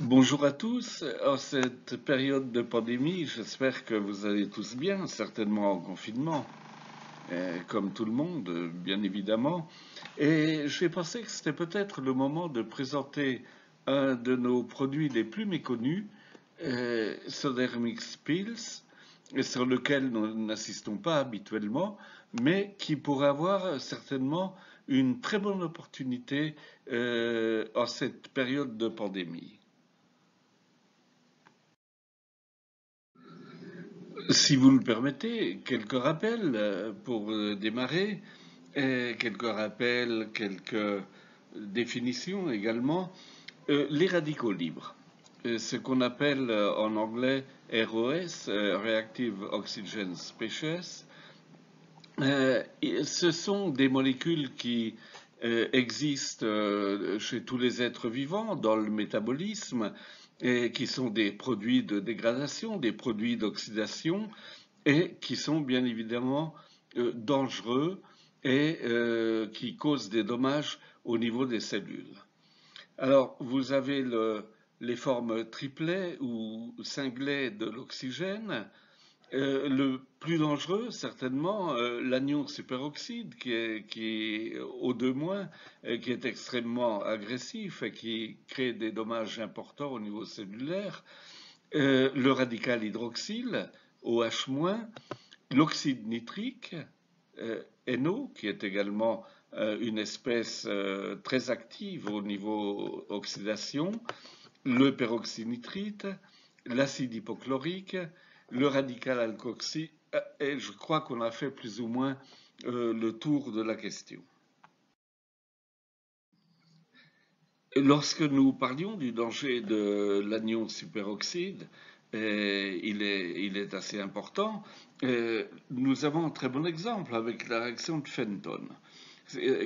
Bonjour à tous. En cette période de pandémie, j'espère que vous allez tous bien, certainement en confinement, comme tout le monde, bien évidemment. Et j'ai pensé que c'était peut-être le moment de présenter un de nos produits les plus méconnus, Sodermix Pills, sur lequel nous n'assistons pas habituellement, mais qui pourrait avoir certainement une très bonne opportunité en cette période de pandémie. Si vous le permettez, quelques rappels pour démarrer, et quelques rappels, quelques définitions également. Les radicaux libres, ce qu'on appelle en anglais ROS, Reactive Oxygen Species, ce sont des molécules qui existent chez tous les êtres vivants dans le métabolisme et qui sont des produits de dégradation, des produits d'oxydation et qui sont bien évidemment dangereux et qui causent des dommages au niveau des cellules. Alors, vous avez les formes triplet ou singlet de l'oxygène. Le plus dangereux, certainement, l'anion superoxyde, qui est O2-, qui est extrêmement agressif et qui crée des dommages importants au niveau cellulaire. Le radical hydroxyle, OH-, l'oxyde nitrique, NO, qui est également une espèce très active au niveau oxydation, le peroxynitrite, l'acide hypochlorique, le radical alkoxy, et je crois qu'on a fait plus ou moins le tour de la question. Lorsque nous parlions du danger de l'anion superoxyde, il est assez important. Nous avons un très bon exemple avec la réaction de Fenton,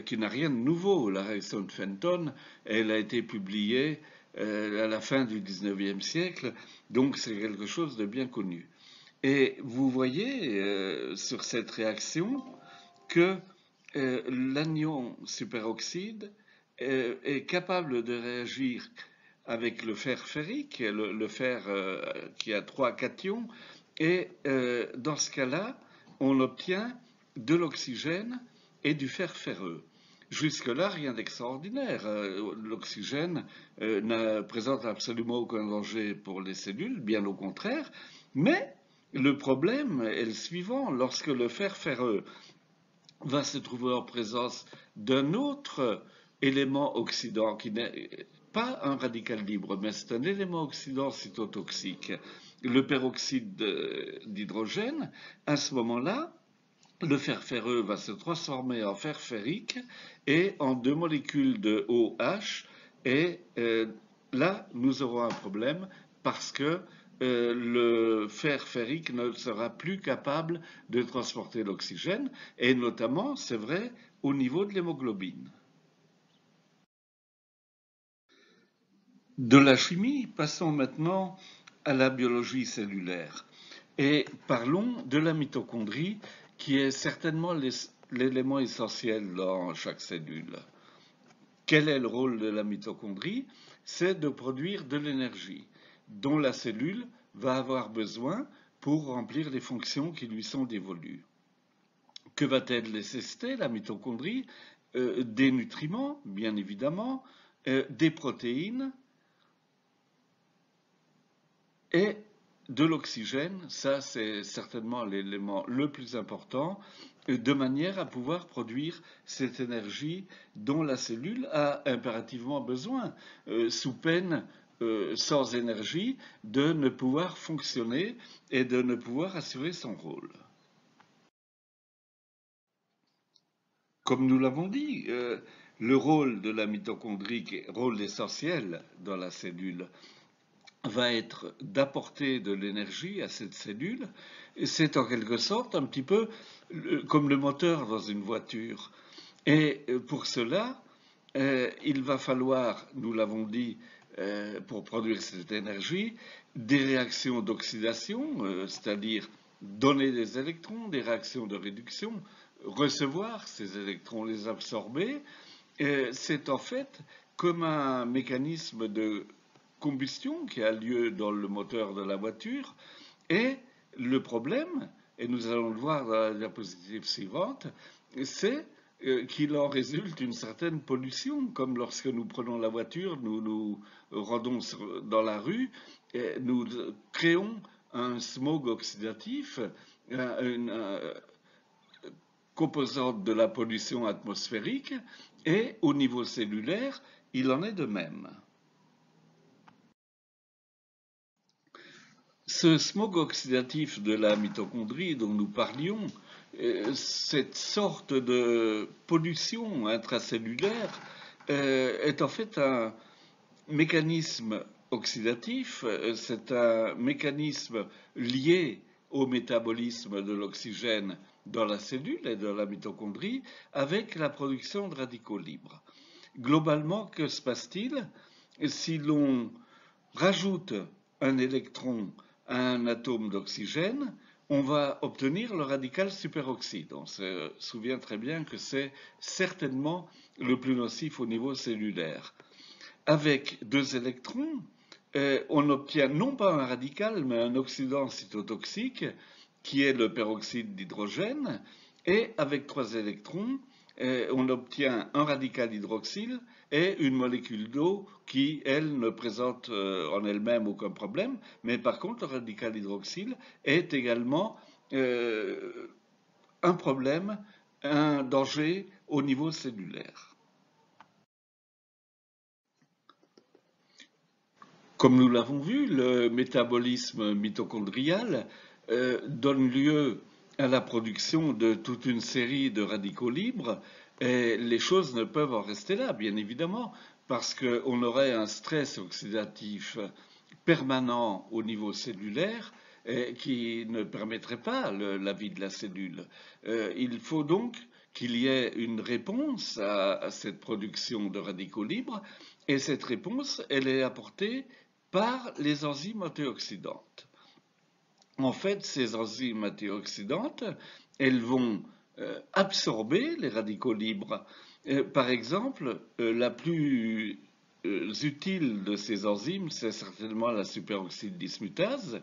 qui n'a rien de nouveau. La réaction de Fenton, elle a été publiée à la fin du 19e siècle, donc c'est quelque chose de bien connu. Et vous voyez sur cette réaction que l'anion superoxyde est capable de réagir avec le fer ferrique, le fer qui a 3 cations, et dans ce cas-là, on obtient de l'oxygène et du fer ferreux. Jusque-là, rien d'extraordinaire. L'oxygène ne présente absolument aucun danger pour les cellules, bien au contraire. Mais le problème est le suivant. Lorsque le fer ferreux va se trouver en présence d'un autre élément oxydant qui n'est pas un radical libre, mais c'est un élément oxydant cytotoxique, le peroxyde d'hydrogène, à ce moment-là, le fer ferreux va se transformer en fer ferrique et en deux molécules de OH. Et là, nous aurons un problème parce que le fer ferrique ne sera plus capable de transporter l'oxygène. Et notamment, c'est vrai, au niveau de l'hémoglobine. De la chimie, passons maintenant à la biologie cellulaire. Et parlons de la mitochondrie, qui est certainement l'élément essentiel dans chaque cellule. Quel est le rôle de la mitochondrie? C'est de produire de l'énergie dont la cellule va avoir besoin pour remplir les fonctions qui lui sont dévolues. Que va-t-elle nécessiter, la mitochondrie? Des nutriments, bien évidemment, des protéines, et de l'oxygène. Ça, c'est certainement l'élément le plus important, de manière à pouvoir produire cette énergie dont la cellule a impérativement besoin, sous peine, sans énergie, de ne pouvoir fonctionner et de ne pouvoir assurer son rôle. Comme nous l'avons dit, le rôle de la mitochondrie, qui est rôle essentiel dans la cellule, va être d'apporter de l'énergie à cette cellule. Et c'est en quelque sorte un petit peu comme le moteur dans une voiture. Et pour cela, il va falloir, nous l'avons dit, pour produire cette énergie, des réactions d'oxydation, c'est-à-dire donner des électrons, des réactions de réduction, recevoir ces électrons, les absorber. C'est en fait comme un mécanisme de combustion qui a lieu dans le moteur de la voiture. Et le problème, et nous allons le voir dans la diapositive suivante, c'est qu'il en résulte une certaine pollution, comme lorsque nous prenons la voiture, nous nous rendons dans la rue, et nous créons un smog oxydatif, une composante de la pollution atmosphérique, et au niveau cellulaire, il en est de même. Ce smog oxydatif de la mitochondrie dont nous parlions, cette sorte de pollution intracellulaire, est en fait un mécanisme oxydatif, c'est un mécanisme lié au métabolisme de l'oxygène dans la cellule et dans la mitochondrie avec la production de radicaux libres. Globalement, que se passe-t-il si l'on rajoute un électron à un atome d'oxygène? On va obtenir le radical superoxyde. On se souvient très bien que c'est certainement le plus nocif au niveau cellulaire. Avec 2 électrons, on obtient non pas un radical, mais un oxydant cytotoxique, qui est le peroxyde d'hydrogène, et avec 3 électrons, on obtient un radical hydroxyle et une molécule d'eau qui, elle, ne présente en elle-même aucun problème, mais par contre, le radical hydroxyle est également un problème, un danger au niveau cellulaire. Comme nous l'avons vu, le métabolisme mitochondrial donne lieu à la production de toute une série de radicaux libres, et les choses ne peuvent en rester là, bien évidemment, parce qu'on aurait un stress oxydatif permanent au niveau cellulaire qui ne permettrait pas la vie de la cellule. Il faut donc qu'il y ait une réponse à cette production de radicaux libres, et cette réponse, elle est apportée par les enzymes antioxydantes. En fait, ces enzymes antioxydantes, elles vont absorber les radicaux libres. Par exemple, la plus utile de ces enzymes, c'est certainement la superoxyde dismutase,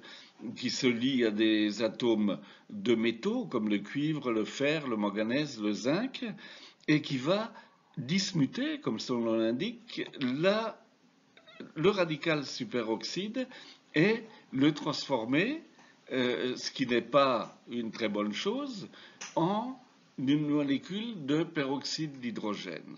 qui se lie à des atomes de métaux comme le cuivre, le fer, le manganèse, le zinc, et qui va dismuter, comme son nom l'indique, le radical superoxyde et le transformer, ce qui n'est pas une très bonne chose, en une molécule de peroxyde d'hydrogène.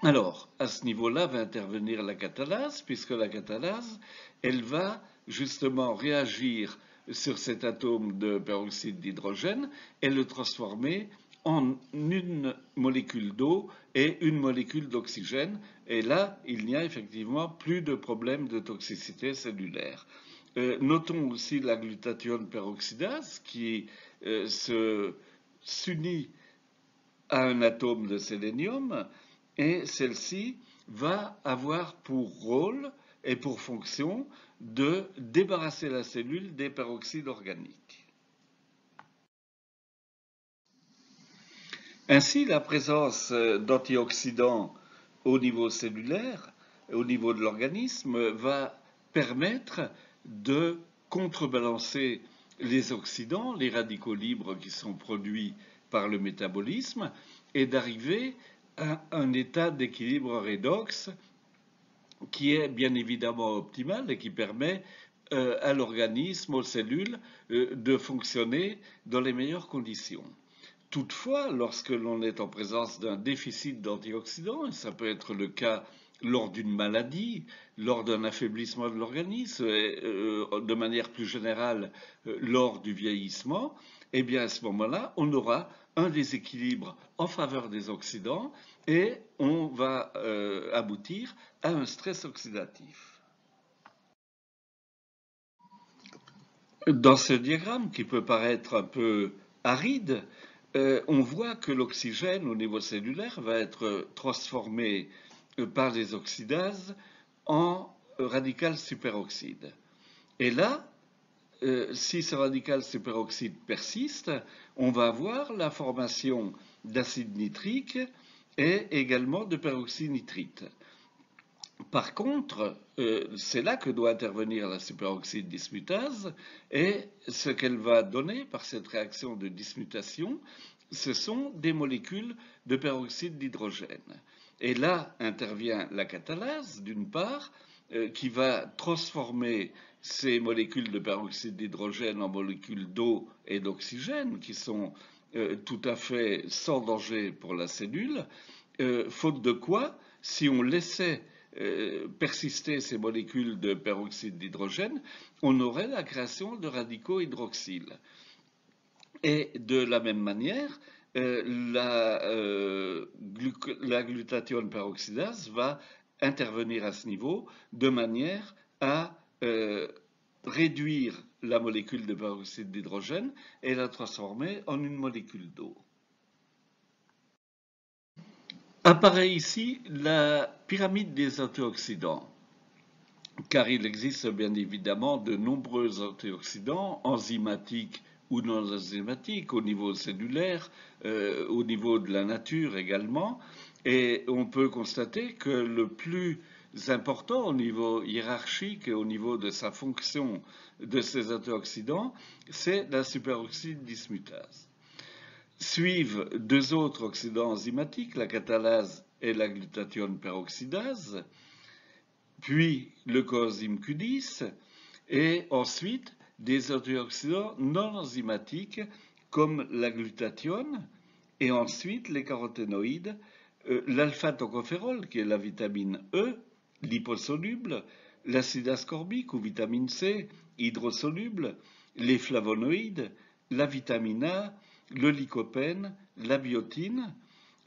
Alors, à ce niveau-là va intervenir la catalase, puisque la catalase, elle va justement réagir sur cet atome de peroxyde d'hydrogène et le transformer en une molécule d'eau et une molécule d'oxygène. Et là, il n'y a effectivement plus de problème de toxicité cellulaire. Notons aussi la glutathione peroxydase qui s'unit à un atome de sélénium, et celle-ci va avoir pour rôle et pour fonction de débarrasser la cellule des peroxydes organiques. Ainsi, la présence d'antioxydants au niveau cellulaire, au niveau de l'organisme, va permettre de contrebalancer les oxydants, les radicaux libres qui sont produits par le métabolisme, et d'arriver à un état d'équilibre redox qui est bien évidemment optimal et qui permet à l'organisme, aux cellules, de fonctionner dans les meilleures conditions. Toutefois, lorsque l'on est en présence d'un déficit d'antioxydants, et ça peut être le cas lors d'une maladie, lors d'un affaiblissement de l'organisme, et de manière plus générale lors du vieillissement, eh bien à ce moment-là, on aura un déséquilibre en faveur des oxydants et on va aboutir à un stress oxydatif. Dans ce diagramme, qui peut paraître un peu aride, on voit que l'oxygène au niveau cellulaire va être transformé par les oxydases en radical superoxyde. Et là, si ce radical superoxyde persiste, on va avoir la formation d'acide nitrique et également de peroxynitrite. Par contre, c'est là que doit intervenir la superoxyde dismutase, et ce qu'elle va donner par cette réaction de dismutation, ce sont des molécules de peroxyde d'hydrogène. Et là intervient la catalase, d'une part, qui va transformer ces molécules de peroxyde d'hydrogène en molécules d'eau et d'oxygène, qui sont tout à fait sans danger pour la cellule, faute de quoi, si on laissait persister ces molécules de peroxyde d'hydrogène, on aurait la création de radicaux hydroxyles. Et de la même manière, la glutathione peroxydase va intervenir à ce niveau de manière à réduire la molécule de peroxyde d'hydrogène et la transformer en une molécule d'eau. Apparaît ici la pyramide des antioxydants, car il existe bien évidemment de nombreux antioxydants enzymatiques ou non enzymatiques au niveau cellulaire, au niveau de la nature également, et on peut constater que le plus important au niveau hiérarchique et au niveau de sa fonction de ces antioxydants, c'est la superoxyde dismutase. Suivent deux autres oxydants enzymatiques, la catalase et la glutathione peroxydase, puis le coenzyme Q10, et ensuite des antioxydants non enzymatiques comme la glutathione, et ensuite les caroténoïdes, l'alpha-tocophérol, qui est la vitamine E, liposoluble, l'acide ascorbique ou vitamine C, hydrosoluble, les flavonoïdes, la vitamine A, le lycopène, la biotine,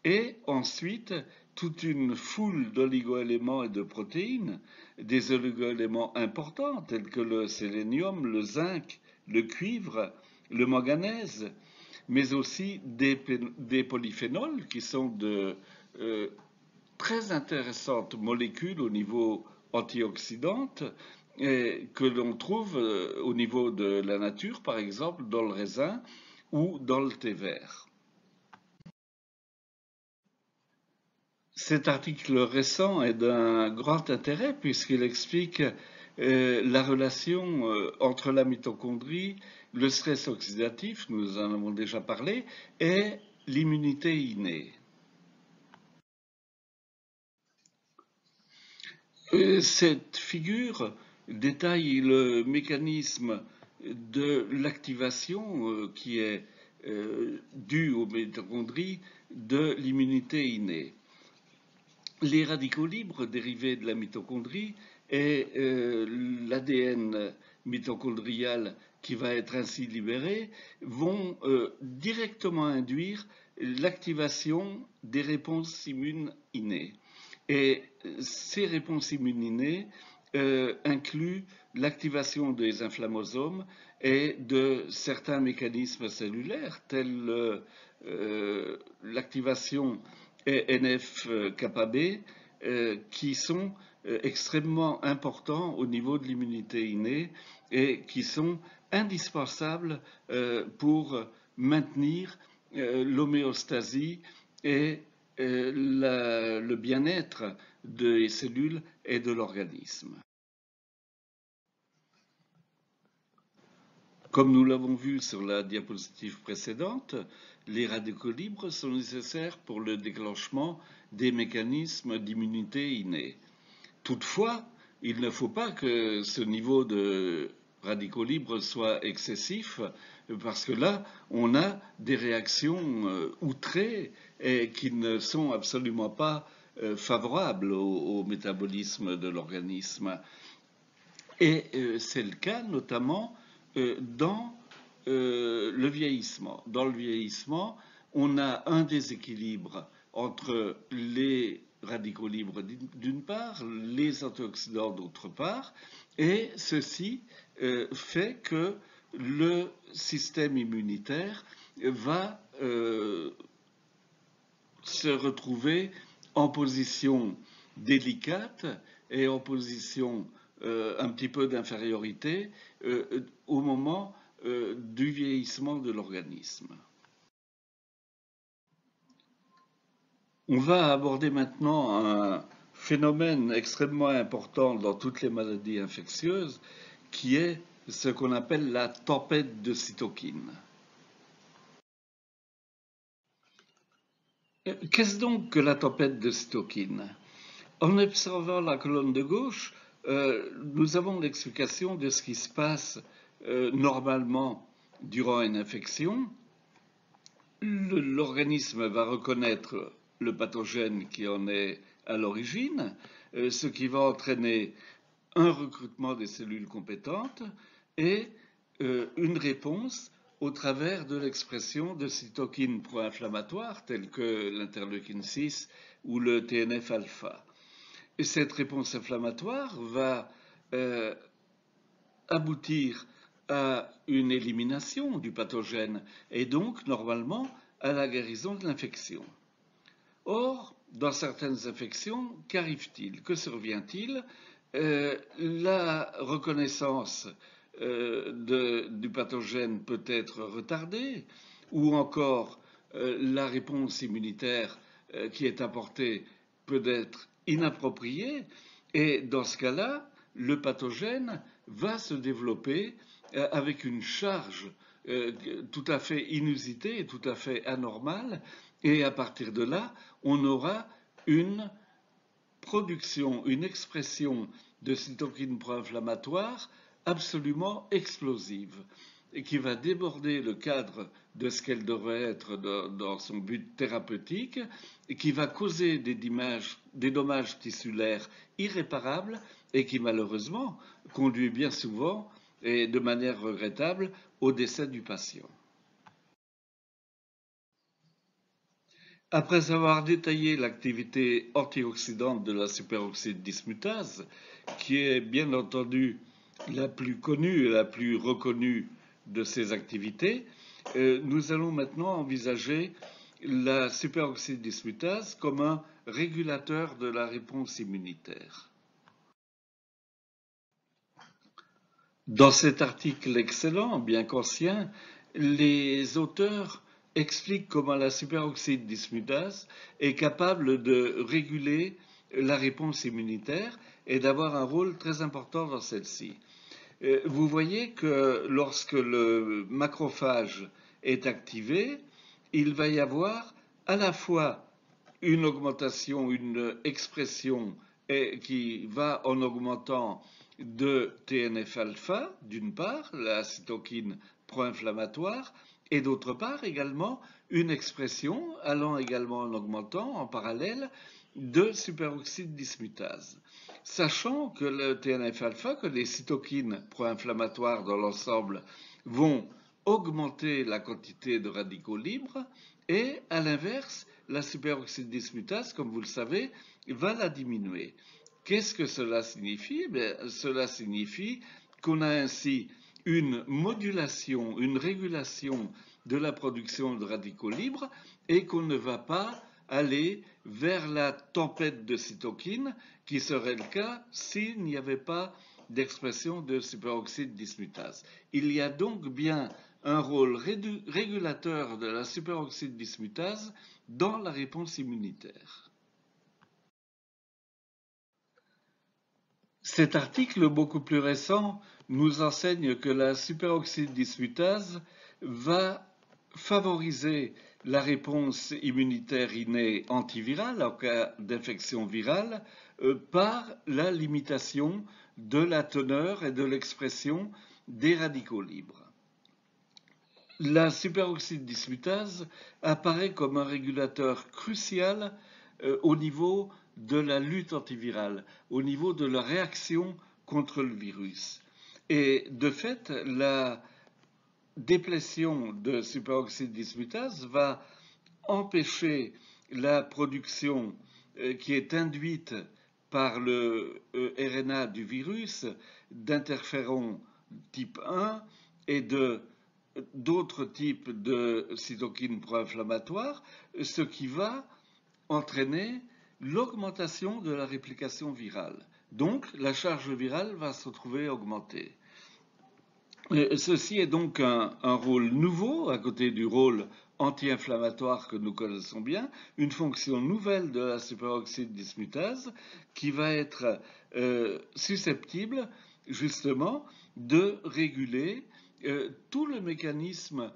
et ensuite toute une foule d'oligoéléments et de protéines, des oligoéléments importants tels que le sélénium, le zinc, le cuivre, le manganèse, mais aussi des polyphénols qui sont de très intéressantes molécules au niveau antioxydante et que l'on trouve au niveau de la nature, par exemple dans le raisin ou dans le thé vert. Cet article récent est d'un grand intérêt puisqu'il explique la relation entre la mitochondrie, le stress oxydatif, nous en avons déjà parlé, et l'immunité innée. Cette figure détaille le mécanisme de l'activation qui est due aux mitochondries de l'immunité innée. Les radicaux libres dérivés de la mitochondrie et l'ADN mitochondrial qui va être ainsi libéré vont directement induire l'activation des réponses immunes innées. Et ces réponses immunes innées incluent l'activation des inflammasomes et de certains mécanismes cellulaires, tels l'activation NF-κB, qui sont extrêmement importants au niveau de l'immunité innée et qui sont indispensables pour maintenir l'homéostasie et le bien-être des cellules et de l'organisme. Comme nous l'avons vu sur la diapositive précédente, les radicaux libres sont nécessaires pour le déclenchement des mécanismes d'immunité innée. Toutefois, il ne faut pas que ce niveau de radicaux libres soit excessif, parce que là, on a des réactions outrées et qui ne sont absolument pas favorables au métabolisme de l'organisme. Et c'est le cas notamment dans le vieillissement. Dans le vieillissement, on a un déséquilibre entre les radicaux libres d'une part, les antioxydants d'autre part, et ceci fait que le système immunitaire va se retrouver en position délicate et en position un petit peu d'infériorité au moment du vieillissement de l'organisme. On va aborder maintenant un phénomène extrêmement important dans toutes les maladies infectieuses, qui est ce qu'on appelle la tempête de cytokines. Qu'est-ce donc que la tempête de cytokines? En observant la colonne de gauche, nous avons l'explication de ce qui se passe normalement durant une infection. L'organisme va reconnaître le pathogène qui en est à l'origine, ce qui va entraîner un recrutement des cellules compétentes et une réponse au travers de l'expression de cytokines pro-inflammatoires telles que l'interleukine 6 ou le TNF-alpha. Et cette réponse inflammatoire va aboutir à une élimination du pathogène et donc normalement à la guérison de l'infection. Or, dans certaines infections, qu'arrive-t-il? Que survient-il? La reconnaissance du pathogène peut être retardée, ou encore la réponse immunitaire qui est apportée peut être inappropriée, et dans ce cas-là, le pathogène va se développer avec une charge tout à fait inusitée et tout à fait anormale, et à partir de là, on aura une production, une expression de cytokines pro-inflammatoires absolument explosive et qui va déborder le cadre de ce qu'elle devrait être dans son but thérapeutique et qui va causer des dommages tissulaires irréparables et qui malheureusement conduit bien souvent et de manière regrettable au décès du patient. Après avoir détaillé l'activité antioxydante de la superoxyde dismutase, qui est bien entendu la plus connue et la plus reconnue de ces activités, nous allons maintenant envisager la superoxyde dismutase comme un régulateur de la réponse immunitaire. Dans cet article excellent, bien qu'ancien, les auteurs expliquent comment la superoxyde dismutase est capable de réguler la réponse immunitaire et d'avoir un rôle très important dans celle-ci. Vous voyez que lorsque le macrophage est activé, il va y avoir à la fois une augmentation, une expression qui va en augmentant de TNF-alpha, d'une part, la cytokine pro-inflammatoire, et d'autre part également une expression allant également en augmentant en parallèle de superoxyde dismutase. Sachant que le TNF-alpha, que les cytokines pro-inflammatoires dans l'ensemble vont augmenter la quantité de radicaux libres et à l'inverse, la superoxyde dismutase, comme vous le savez, va la diminuer. Qu'est-ce que cela signifie? Cela signifie qu'on a ainsi une modulation, une régulation de la production de radicaux libres et qu'on ne va pas aller vers la tempête de cytokines qui serait le cas s'il n'y avait pas d'expression de superoxyde dismutase. Il y a donc bien un rôle régulateur de la superoxyde dismutase dans la réponse immunitaire. Cet article beaucoup plus récent nous enseigne que la superoxyde dismutase va favoriser la réponse immunitaire innée antivirale en cas d'infection virale par la limitation de la teneur et de l'expression des radicaux libres. La superoxyde dismutase apparaît comme un régulateur crucial au niveau de la lutte antivirale, au niveau de la réaction contre le virus. Et de fait, la déplétion de superoxyde dismutase va empêcher la production qui est induite par le RNA du virus d'interférons type 1 et d'autres types de cytokines pro-inflammatoires, ce qui va entraîner l'augmentation de la réplication virale. Donc, la charge virale va se retrouver augmentée. Ceci est donc un rôle nouveau à côté du rôle anti-inflammatoire que nous connaissons bien, une fonction nouvelle de la superoxyde dismutase qui va être susceptible justement de réguler tout le mécanisme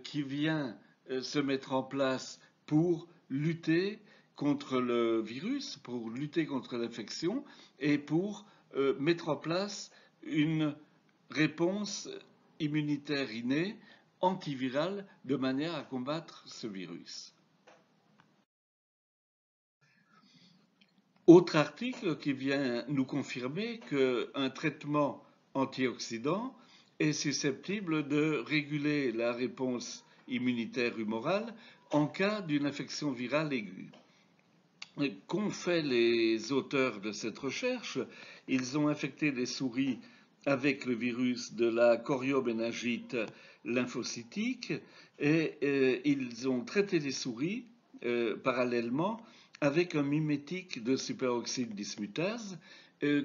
qui vient se mettre en place pour lutter contre le virus, pour lutter contre l'infection et pour mettre en place une réponse immunitaire innée antivirale de manière à combattre ce virus. Autre article qui vient nous confirmer qu'un traitement antioxydant est susceptible de réguler la réponse immunitaire humorale en cas d'une infection virale aiguë. Qu'ont fait les auteurs de cette recherche? Ils ont infecté des souris avec le virus de la chorioméningite lymphocytique et ils ont traité les souris parallèlement avec un mimétique de superoxyde dismutase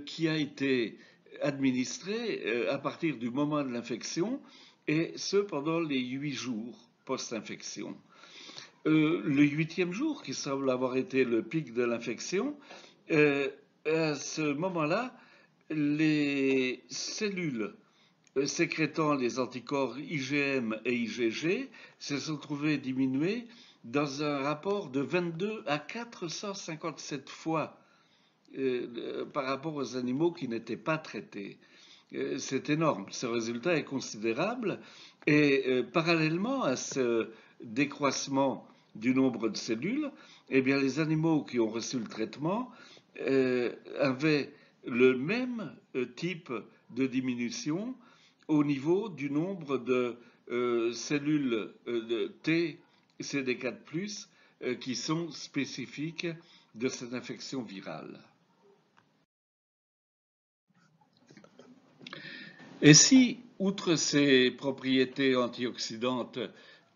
qui a été administré à partir du moment de l'infection et ce pendant les 8 jours post-infection. Le 8e jour, qui semble avoir été le pic de l'infection, à ce moment-là, les cellules sécrétant les anticorps IgM et IgG se sont trouvées diminuées dans un rapport de 22 à 457 fois par rapport aux animaux qui n'étaient pas traités. C'est énorme, ce résultat est considérable et parallèlement à ce décroissement du nombre de cellules, eh bien, les animaux qui ont reçu le traitement avaient le même type de diminution au niveau du nombre de cellules de T CD4+, qui sont spécifiques de cette infection virale. Et si, outre ses propriétés antioxydantes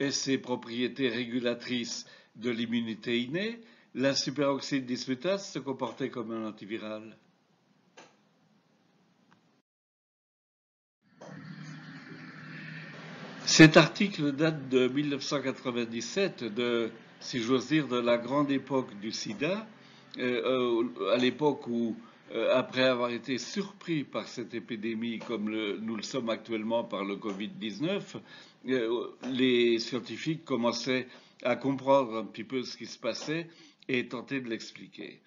et ses propriétés régulatrices de l'immunité innée, la superoxyde dismutase se comportait comme un antiviral? Cet article date de 1997, si j'ose dire, de la grande époque du sida, à l'époque où, après avoir été surpris par cette épidémie comme nous le sommes actuellement par le Covid-19, les scientifiques commençaient à comprendre un petit peu ce qui se passait et tenter de l'expliquer.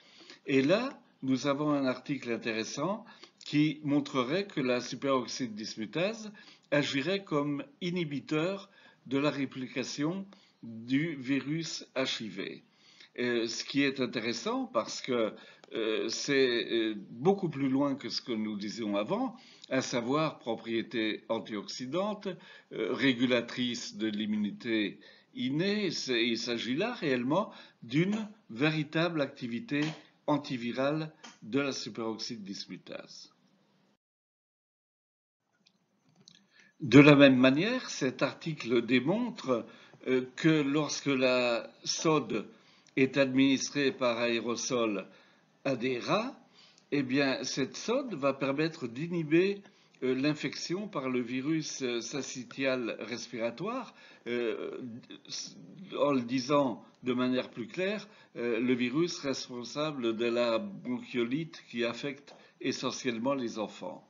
Et là, nous avons un article intéressant qui montrerait que la superoxyde dismutase agirait comme inhibiteur de la réplication du virus HIV. Ce qui est intéressant parce que c'est beaucoup plus loin que ce que nous disions avant, à savoir propriétés antioxydantes, régulatrices de l'immunité innée. Il s'agit là réellement d'une véritable activité antivirale de la superoxyde dismutase. De la même manière, cet article démontre que lorsque la sode est administrée par aérosol à des rats, eh bien, cette sode va permettre d'inhiber l'infection par le virus syncytial respiratoire, en le disant de manière plus claire, le virus responsable de la bronchiolite qui affecte essentiellement les enfants.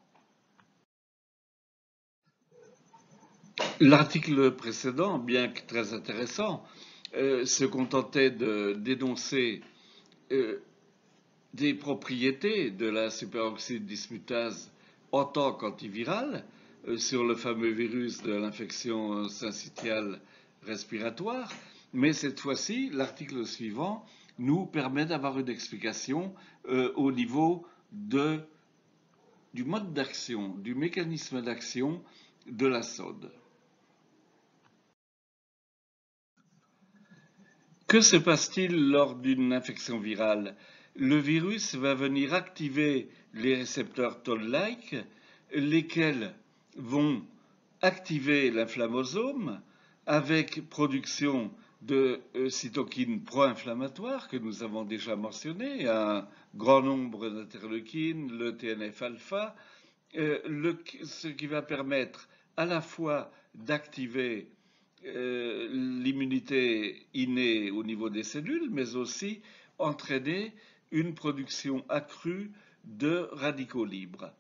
L'article précédent, bien que très intéressant, se contentait de dénoncer des propriétés de la superoxyde dismutase en tant qu'antivirale sur le fameux virus de l'infection syncytiale respiratoire, mais cette fois-ci, l'article suivant nous permet d'avoir une explication au niveau du mode d'action, du mécanisme d'action de la sode. Que se passe-t-il lors d'une infection virale? Le virus va venir activer les récepteurs toll-like, lesquels vont activer l'inflammosome avec production de cytokines pro-inflammatoires que nous avons déjà mentionnées, un grand nombre d'interleukines, le TNF-alpha, ce qui va permettre à la fois d'activer l'immunité innée au niveau des cellules, mais aussi entraîner une production accrue de radicaux libres.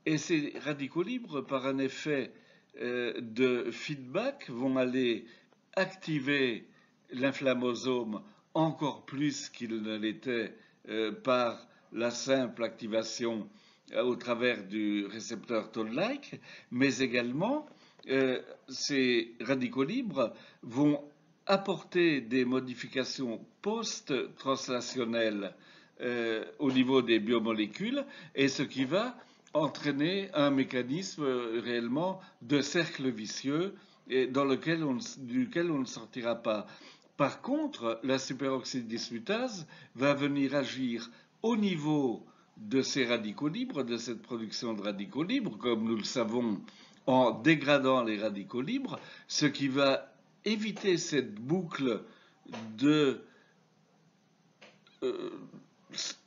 Et ces radicaux libres, par un effet de feedback, vont aller activer l'inflammosome encore plus qu'il ne l'était par la simple activation au travers du récepteur toll-like, mais également ces radicaux libres vont apporter des modifications post-translationnelles au niveau des biomolécules, et ce qui va entraîner un mécanisme réellement de cercle vicieux et duquel on ne sortira pas. Par contre, la superoxyde dismutase va venir agir au niveau de ces radicaux libres, de cette production de radicaux libres, comme nous le savons, en dégradant les radicaux libres, ce qui va éviter cette boucle de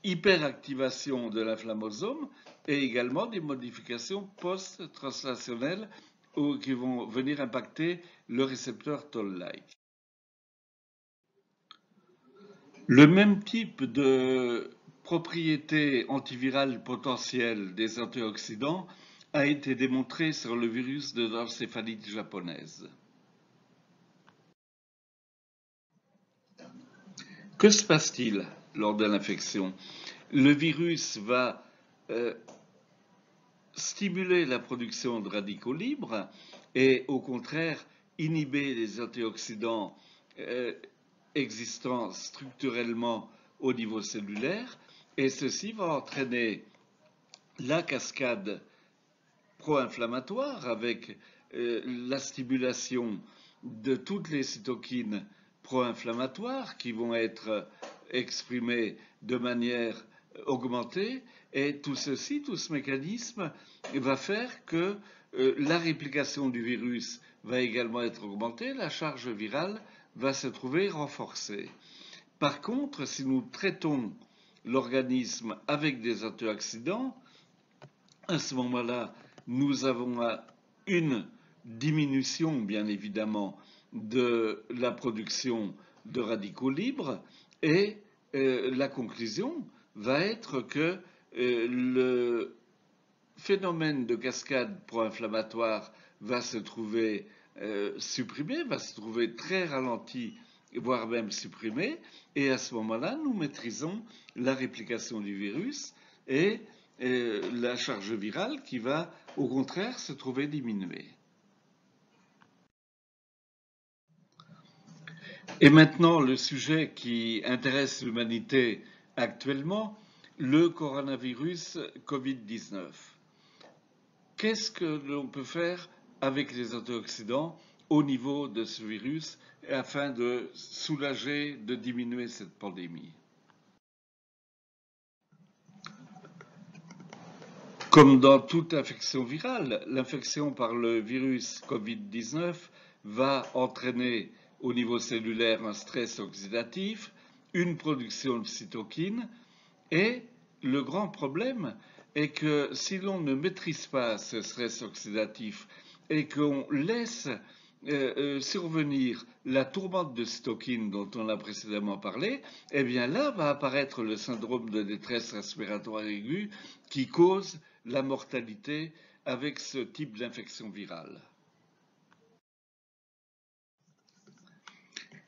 hyperactivation de l'inflammosome et également des modifications post-translationnelles qui vont venir impacter le récepteur toll-like. Le même type de propriétés antivirales potentielles des antioxydants a été démontré sur le virus de l'encéphalite japonaise. Que se passe-t-il lors de l'infection? Le virus va stimuler la production de radicaux libres et au contraire inhiber les antioxydants existants structurellement au niveau cellulaire, et ceci va entraîner la cascade pro-inflammatoire avec la stimulation de toutes les cytokines pro-inflammatoires qui vont être exprimées de manière augmentée, et tout ce mécanisme va faire que la réplication du virus va également être augmentée, la charge virale va se trouver renforcée. Par contre, si nous traitons l'organisme avec des antioxydants, à ce moment-là, nous avons une diminution, bien évidemment, de la production de radicaux libres, et la conclusion va être que le phénomène de cascade pro-inflammatoire va se trouver supprimé, va se trouver très ralenti, voire même supprimé, et à ce moment-là, nous maîtrisons la réplication du virus et la charge virale qui va au contraire se trouver diminuée. Et maintenant, le sujet qui intéresse l'humanité actuellement, le coronavirus Covid-19. Qu'est-ce que l'on peut faire avec les antioxydants au niveau de ce virus afin de soulager, de diminuer cette pandémie? Comme dans toute infection virale, l'infection par le virus Covid-19 va entraîner au niveau cellulaire un stress oxydatif, une production de cytokines, et le grand problème est que si l'on ne maîtrise pas ce stress oxydatif et qu'on laisse survenir la tourmente de cytokines dont on a précédemment parlé, eh bien là va apparaître le syndrome de détresse respiratoire aiguë qui cause la mortalité avec ce type d'infection virale.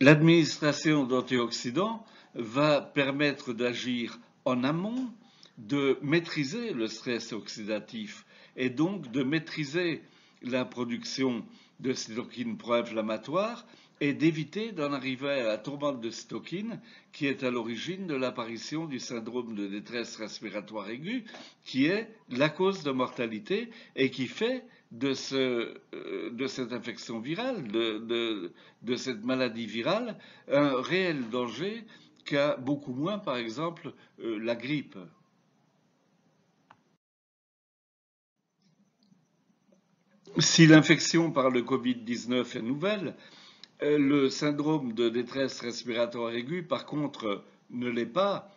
L'administration d'antioxydants va permettre d'agir en amont, de maîtriser le stress oxydatif et donc de maîtriser la production de cytokines pro-inflammatoires et d'éviter d'en arriver à la tourmente de cytokines qui est à l'origine de l'apparition du syndrome de détresse respiratoire aiguë, qui est la cause de mortalité et qui fait de cette infection virale, de cette maladie virale, un réel danger qu'a beaucoup moins, par exemple, la grippe. Si l'infection par le Covid-19 est nouvelle, le syndrome de détresse respiratoire aiguë, par contre, ne l'est pas.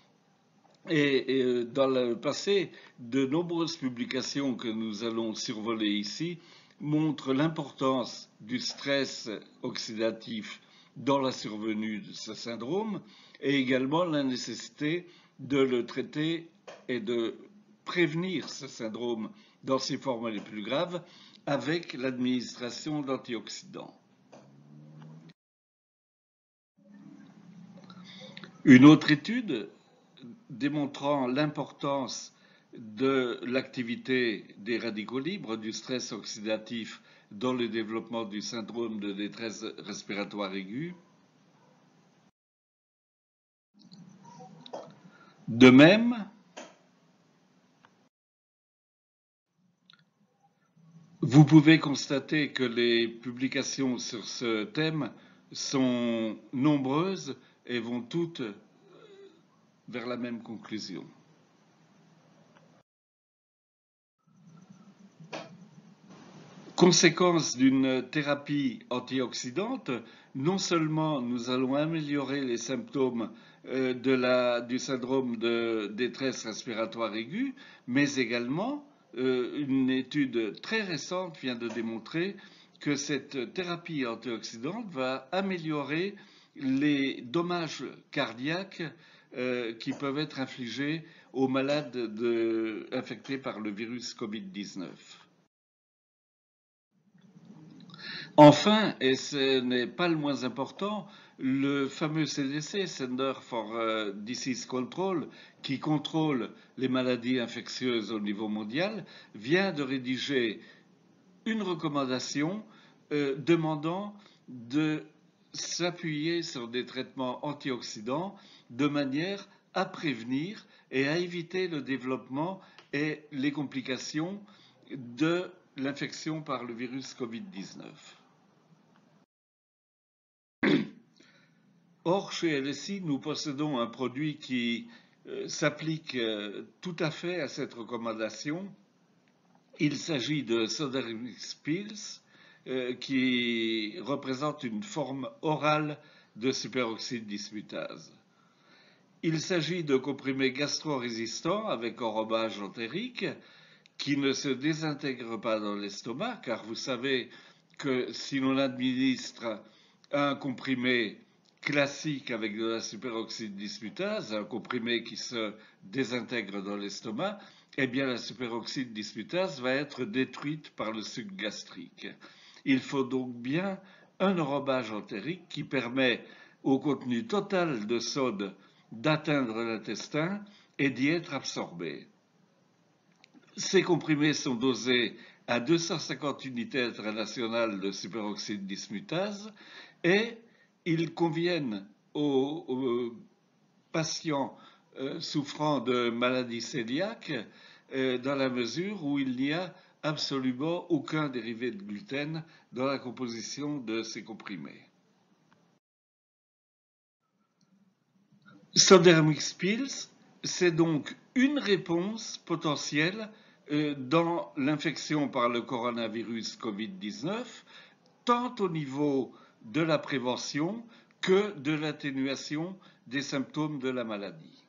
Et dans le passé, de nombreuses publications que nous allons survoler ici montre l'importance du stress oxydatif dans la survenue de ce syndrome et également la nécessité de le traiter et de prévenir ce syndrome dans ses formes les plus graves avec l'administration d'antioxydants. Une autre étude démontrant l'importance de l'activité des radicaux libres, du stress oxydatif dans le développement du syndrome de détresse respiratoire aiguë. De même, vous pouvez constater que les publications sur ce thème sont nombreuses et vont toutes vers la même conclusion. Conséquence d'une thérapie antioxydante, non seulement nous allons améliorer les symptômes du syndrome de détresse respiratoire aiguë, mais également une étude très récente vient de démontrer que cette thérapie antioxydante va améliorer les dommages cardiaques qui peuvent être infligés aux malades infectés par le virus Covid-19. Enfin, et ce n'est pas le moins important, le fameux CDC, Center for Disease Control, qui contrôle les maladies infectieuses au niveau mondial, vient de rédiger une recommandation demandant de s'appuyer sur des traitements antioxydants de manière à prévenir et à éviter le développement et les complications de l'infection par le virus Covid-19. Or, chez LSI, nous possédons un produit qui s'applique tout à fait à cette recommandation. Il s'agit de Sodernix Pills, qui représente une forme orale de superoxyde dismutase. Il s'agit de comprimés gastro-résistants avec enrobage entérique qui ne se désintègrent pas dans l'estomac, car vous savez que si l'on administre un comprimé classique avec de la superoxyde dismutase, un comprimé qui se désintègre dans l'estomac, eh bien la superoxyde dismutase va être détruite par le suc gastrique. Il faut donc bien un enrobage entérique qui permet au contenu total de sode d'atteindre l'intestin et d'y être absorbé. Ces comprimés sont dosés à 250 unités internationales de superoxyde dismutase et ils conviennent aux patients souffrant de maladies cœliaques dans la mesure où il n'y a absolument aucun dérivé de gluten dans la composition de ces comprimés. Sodernix Pills, c'est donc une réponse potentielle dans l'infection par le coronavirus Covid-19, tant au niveau de la prévention que de l'atténuation des symptômes de la maladie.